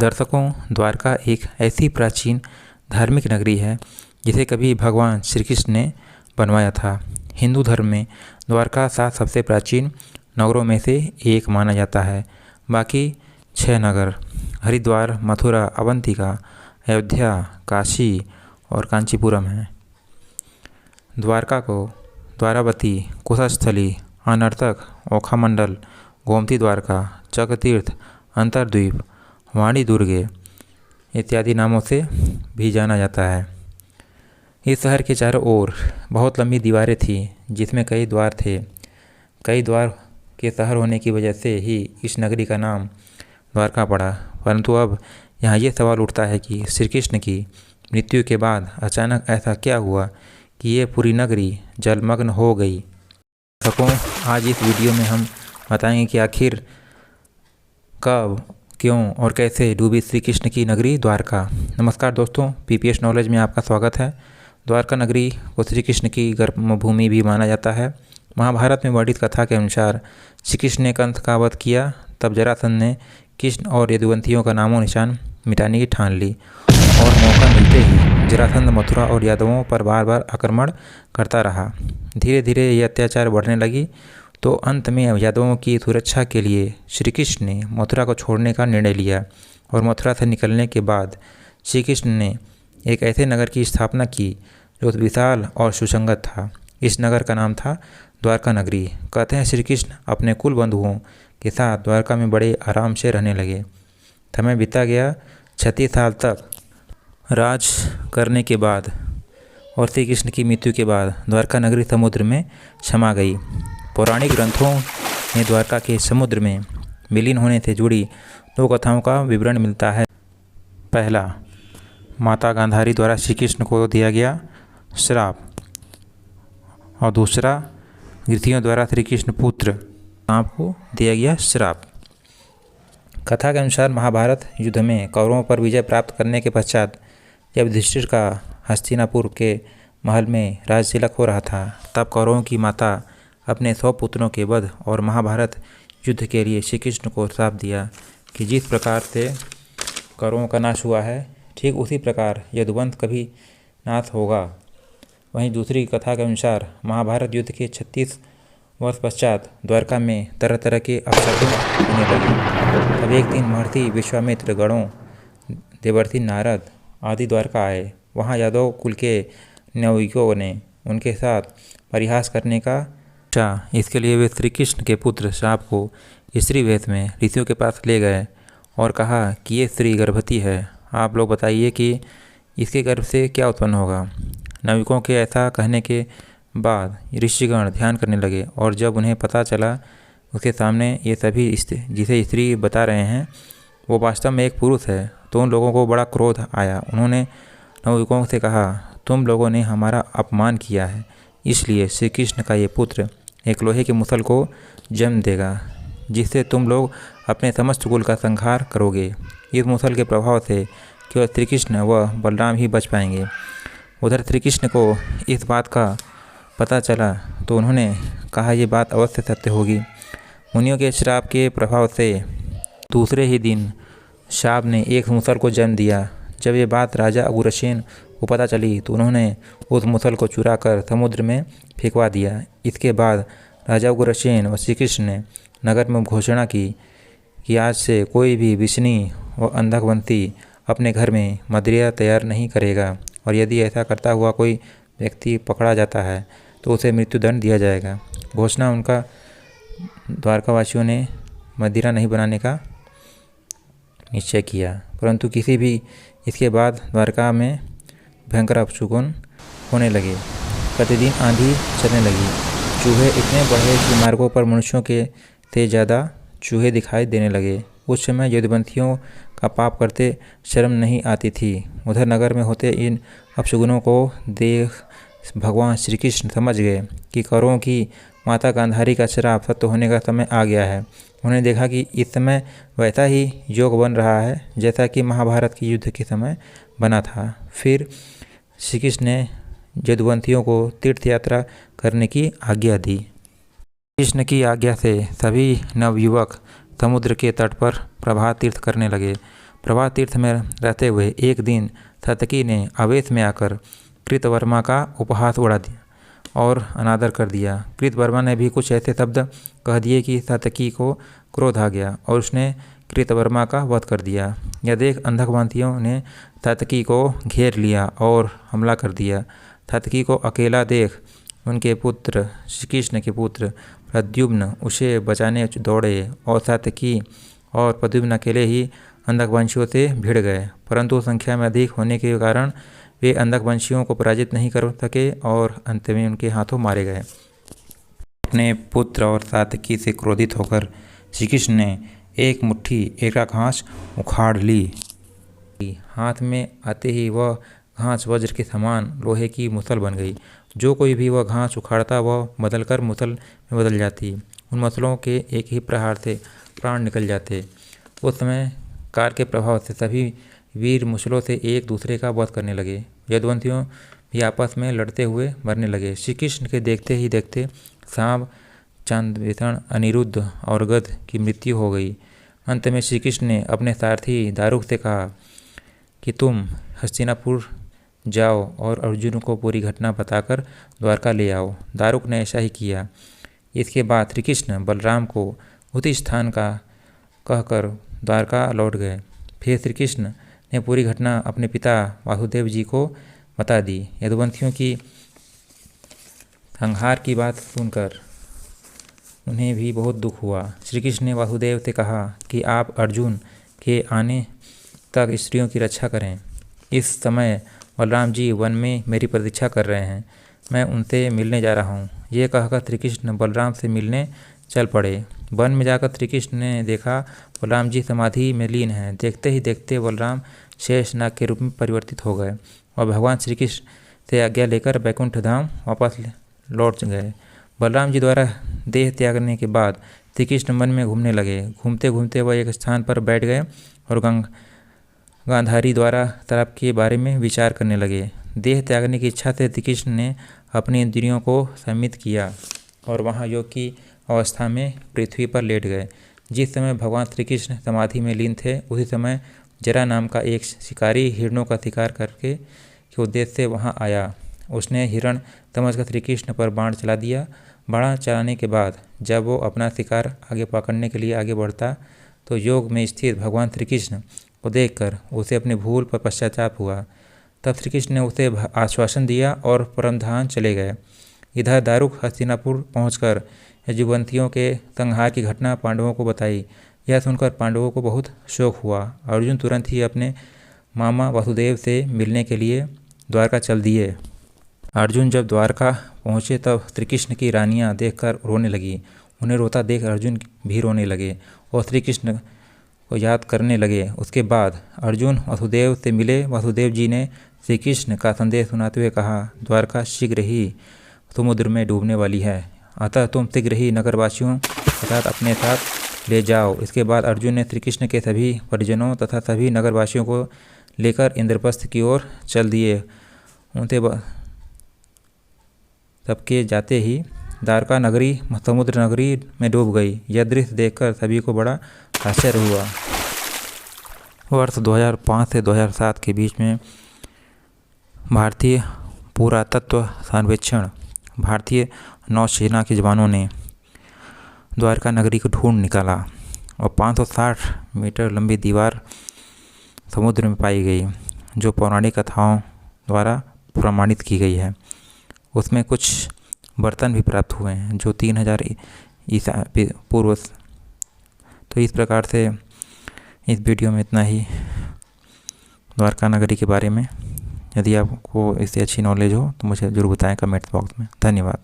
दर्शकों, द्वारका एक ऐसी प्राचीन धार्मिक नगरी है जिसे कभी भगवान श्री कृष्ण ने बनवाया था। हिंदू धर्म में द्वारका 7 सबसे प्राचीन नगरों में से एक माना जाता है। बाकी 6 नगर हरिद्वार, मथुरा, अवंतिका, अयोध्या, काशी और कांचीपुरम हैं। द्वारका को द्वारावती, कुशस्थली, अनर्तक, ओखामंडल, गोमती द्वारका, चक्रतीर्थ, अंतरद्वीप, वाणी दुर्गे इत्यादि नामों से भी जाना जाता है। इस शहर के चारों ओर बहुत लंबी दीवारें थीं जिसमें कई द्वार थे। कई द्वार के शहर होने की वजह से ही इस नगरी का नाम द्वारका पड़ा। परंतु अब यहाँ ये सवाल उठता है कि श्री कृष्ण की मृत्यु के बाद अचानक ऐसा क्या हुआ कि ये पूरी नगरी जलमग्न हो गई। दर्शकों, आज इस वीडियो में हम बताएंगे कि आखिर कब, क्यों और कैसे डूबी श्री कृष्ण की नगरी द्वारका। नमस्कार दोस्तों, पीपीएस नॉलेज में आपका स्वागत है। द्वारका नगरी को श्री कृष्ण की कर्मभूमि भी माना जाता है। महाभारत में वर्णित कथा के अनुसार श्री कृष्ण ने कंस का वध किया, तब जरासंध ने कृष्ण और यदुवंशियों का नामो निशान मिटाने की ठान ली और मौका मिलते ही जरासंध मथुरा और यादवों पर बार बार आक्रमण करता रहा। धीरे धीरे ये अत्याचार बढ़ने लगी तो अंत में यादवों की सुरक्षा के लिए श्री कृष्ण ने मथुरा को छोड़ने का निर्णय लिया और मथुरा से निकलने के बाद श्री कृष्ण ने एक ऐसे नगर की स्थापना की जो विशाल और सुसंगत था। इस नगर का नाम था द्वारका नगरी। कहते हैं श्री कृष्ण अपने कुल बंधुओं के साथ द्वारका में बड़े आराम से रहने लगे। समय बीता गया। 36 साल तक राज करने के बाद और श्री कृष्ण की मृत्यु के बाद द्वारका नगरी समुद्र में समा गई। पौराणिक ग्रंथों में द्वारका के समुद्र में विलीन होने से जुड़ी 2 कथाओं का विवरण मिलता है। पहला, माता गांधारी द्वारा श्री कृष्ण को दिया गया श्राप, और दूसरा, ऋषियों द्वारा श्री कृष्ण पुत्र सांप को दिया गया श्राप। कथा के अनुसार महाभारत युद्ध में कौरवों पर विजय प्राप्त करने के पश्चात जब युधिष्ठिर का हस्तिनापुर के महल में राजतिलक हो रहा था, तब कौरवों की माता अपने 100 पुत्रों के वध और महाभारत युद्ध के लिए श्री कृष्ण को श्राप दिया कि जिस प्रकार से कौरवों का नाश हुआ है, ठीक उसी प्रकार यदुवंश कभी नाश होगा। वहीं दूसरी कथा के अनुसार महाभारत युद्ध के 36 वर्ष पश्चात द्वारका में तरह तरह के अपशगुन होने लगे। तब एक दिन महर्षि विश्वामित्र, गणों, देवर्षि नारद आदि द्वारका आए। वहाँ यादव कुल के नवयुवकों ने उनके साथ परिहास करने का इसके लिए वे श्री कृष्ण के पुत्र शाप को स्त्री वेश में ऋषियों के पास ले गए और कहा कि ये स्त्री गर्भवती है। आप लोग बताइए कि इसके गर्भ से क्या उत्पन्न होगा। नवयुवकों के ऐसा कहने के बाद ऋषिगण ध्यान करने लगे और जब उन्हें पता चला उसके सामने ये सभी जिसे स्त्री बता रहे हैं वो वास्तव में एक पुरुष है, तो उन लोगों को बड़ा क्रोध आया। उन्होंने नवयुवकों से कहा, तुम लोगों ने हमारा अपमान किया है, इसलिए श्री कृष्ण का ये पुत्र एक लोहे के मुसल को जन्म देगा जिससे तुम लोग अपने समस्त कुल का संहार करोगे। इस मुसल के प्रभाव से केवल श्री कृष्ण व बलराम ही बच पाएंगे। उधर श्री कृष्ण को इस बात का पता चला तो उन्होंने कहा, ये बात अवश्य सत्य होगी। मुनियों के श्राप के प्रभाव से दूसरे ही दिन शाप ने एक मुसल को जन्म दिया। जब ये बात राजा अग्रसेन को पता चली तो उन्होंने उस मुसल को चुरा कर समुद्र में फेंकवा दिया। इसके बाद राजा अग्रसेन व श्री कृष्ण ने नगर में घोषणा की कि आज से कोई भी विष्णी व अंधकवंती अपने घर में मदिरा तैयार नहीं करेगा, और यदि ऐसा करता हुआ कोई व्यक्ति पकड़ा जाता है तो उसे मृत्युदंड दिया जाएगा। घोषणा उनका द्वारकावासियों ने मदिरा नहीं बनाने का निश्चय किया, परंतु किसी भी इसके बाद द्वारका में भयंकर अपशगुन होने लगे। प्रतिदिन आंधी चलने लगी। चूहे इतने बढ़े कि मार्गों पर मनुष्यों के से ज़्यादा चूहे दिखाई देने लगे। उस समय यदुवंशियों का पाप करते शर्म नहीं आती थी। उधर नगर में होते इन अपशगुनों को देख भगवान श्री कृष्ण समझ गए कि कौरवों की माता गांधारी का श्राप सत्य होने का समय आ गया है। उन्होंने देखा कि इस समय वैसा ही योग बन रहा है जैसा कि महाभारत के युद्ध के समय बना था। फिर श्री कृष्ण ने यदुवंशियों को तीर्थ यात्रा करने की आज्ञा दी। कृष्ण की आज्ञा से सभी नवयुवक समुद्र के तट पर प्रभात तीर्थ करने लगे। प्रभात तीर्थ में रहते हुए एक दिन सात्यकी ने आवेश में आकर कृतवर्मा का उपहास उड़ा दिया और अनादर कर दिया। कृतवर्मा ने भी कुछ ऐसे शब्द कह दिए कि सात्यकी को क्रोध आ गया और उसने कृतवर्मा का वध कर दिया। यह देख अंधकवंशियों ने सात्यकी को घेर लिया और हमला कर दिया। सात्यकी को अकेला देख उनके पुत्र श्री कृष्ण के पुत्र प्रद्युम्न उसे बचाने दौड़े और सात्यकी और प्रद्युम्न अकेले ही अंधकवंशियों से भिड़ गए, परंतु संख्या में अधिक होने के कारण वे अंधकवंशियों को पराजित नहीं कर सके और अंत में उनके हाथों मारे गए। अपने पुत्र और सात्यकी से क्रोधित होकर श्री कृष्ण ने एक मुट्ठी एका घास उखाड़ ली। हाथ में आते ही वह घास वज्र के समान लोहे की मुसल बन गई। जो कोई भी वह घास उखाड़ता वह बदलकर मुसल में बदल जाती। उन मुसलों के एक ही प्रहार से प्राण निकल जाते। उस समय काल के प्रभाव से सभी वीर मुसलों से एक दूसरे का वध करने लगे। यदुवंशियों भी आपस में लड़ते हुए मरने लगे। श्री कृष्ण के देखते ही देखते सांब, चांदविषण, अनिरुद्ध और गध की मृत्यु हो गई। अंत में श्री कृष्ण ने अपने सारथी दारुक से कहा कि तुम हस्तिनापुर जाओ और अर्जुन को पूरी घटना बताकर द्वारका ले आओ। दारुक ने ऐसा ही किया। इसके बाद श्री कृष्ण बलराम को उसी स्थान का कहकर द्वारका लौट गए। फिर श्री कृष्ण ने पूरी घटना अपने पिता वासुदेव जी को बता दी। यदुवंशियों की संहार की बात सुनकर उन्हें भी बहुत दुख हुआ। श्री कृष्ण ने वासुदेव से कहा कि आप अर्जुन के आने तक स्त्रियों की रक्षा करें। इस समय बलराम जी वन में मेरी प्रतीक्षा कर रहे हैं, मैं उनसे मिलने जा रहा हूँ। ये कहकर श्री कृष्ण बलराम से मिलने चल पड़े। वन में जाकर श्री कृष्ण ने देखा बलराम जी समाधि में लीन हैं। देखते ही देखते बलराम शेषनाग के रूप में परिवर्तित हो गए और भगवान श्री कृष्ण से आज्ञा लेकर बैकुंठ धाम वापस लौट गए। बलराम जी द्वारा देह त्यागने के बाद श्री कृष्ण वन में घूमने लगे। घूमते घूमते वह एक स्थान पर बैठ गए और गांधारी द्वारा तालाब के बारे में विचार करने लगे। देह त्यागने की इच्छा से श्री कृष्ण ने अपनी इंद्रियों को संयमित किया और वहाँ योग की अवस्था में पृथ्वी पर लेट गए। जिस समय भगवान श्री कृष्ण समाधि में लीन थे उसी समय जरा नाम का एक शिकारी हिरणों का शिकार करके के उद्देश्य से वहाँ आया। उसने हिरण समझकर श्री कृष्ण पर बाण चला दिया। बाण चलाने के बाद जब वो अपना शिकार आगे पकड़ने के लिए आगे बढ़ता तो योग में स्थित भगवान श्री कृष्ण को देखकर उसे अपनी भूल पर पश्चाताप हुआ। तब श्री कृष्ण ने उसे आश्वासन दिया और परमधाम चले गए। इधर दारुक हस्तिनापुर पहुंचकर यजुवंशियों के संहार की घटना पांडवों को बताई। यह सुनकर पांडवों को बहुत शोक हुआ। अर्जुन तुरंत ही अपने मामा वासुदेव से मिलने के लिए द्वारका चल दिए। अर्जुन जब द्वारका पहुँचे तब श्री कृष्ण की रानियाँ देखकर रोने लगी। उन्हें रोता देख अर्जुन भी रोने लगे और श्री कृष्ण को याद करने लगे। उसके बाद अर्जुन वासुदेव से मिले। वासुदेव जी ने श्री कृष्ण का संदेश सुनाते हुए कहा, द्वारका शीघ्र ही समुद्र में डूबने वाली है, अतः तुम शीघ्र ही नगरवासियों के साथ अपने साथ ले जाओ। इसके बाद अर्जुन ने श्री कृष्ण के सभी परिजनों तथा सभी नगरवासियों को लेकर इंद्रप्रस्थ की ओर चल दिए। उनसे सबके जाते ही द्वारका नगरी समुद्र नगरी में डूब गई। यह दृश्य देखकर सभी को बड़ा आश्चर्य हुआ। वर्ष 2005 से 2007 के बीच में भारतीय पुरातत्व सर्वेक्षण भारतीय नौसेना के जवानों ने द्वारका नगरी को ढूंढ निकाला और 560 मीटर लंबी दीवार समुद्र में पाई गई, जो पौराणिक कथाओं द्वारा प्रमाणित की गई है। उसमें कुछ बर्तन भी प्राप्त हुए हैं जो 3000 ईसा पूर्व। तो इस प्रकार से इस वीडियो में इतना ही द्वारका नगरी के बारे में। यदि आपको इससे अच्छी नॉलेज हो तो मुझे ज़रूर बताएं कमेंट बॉक्स में। धन्यवाद।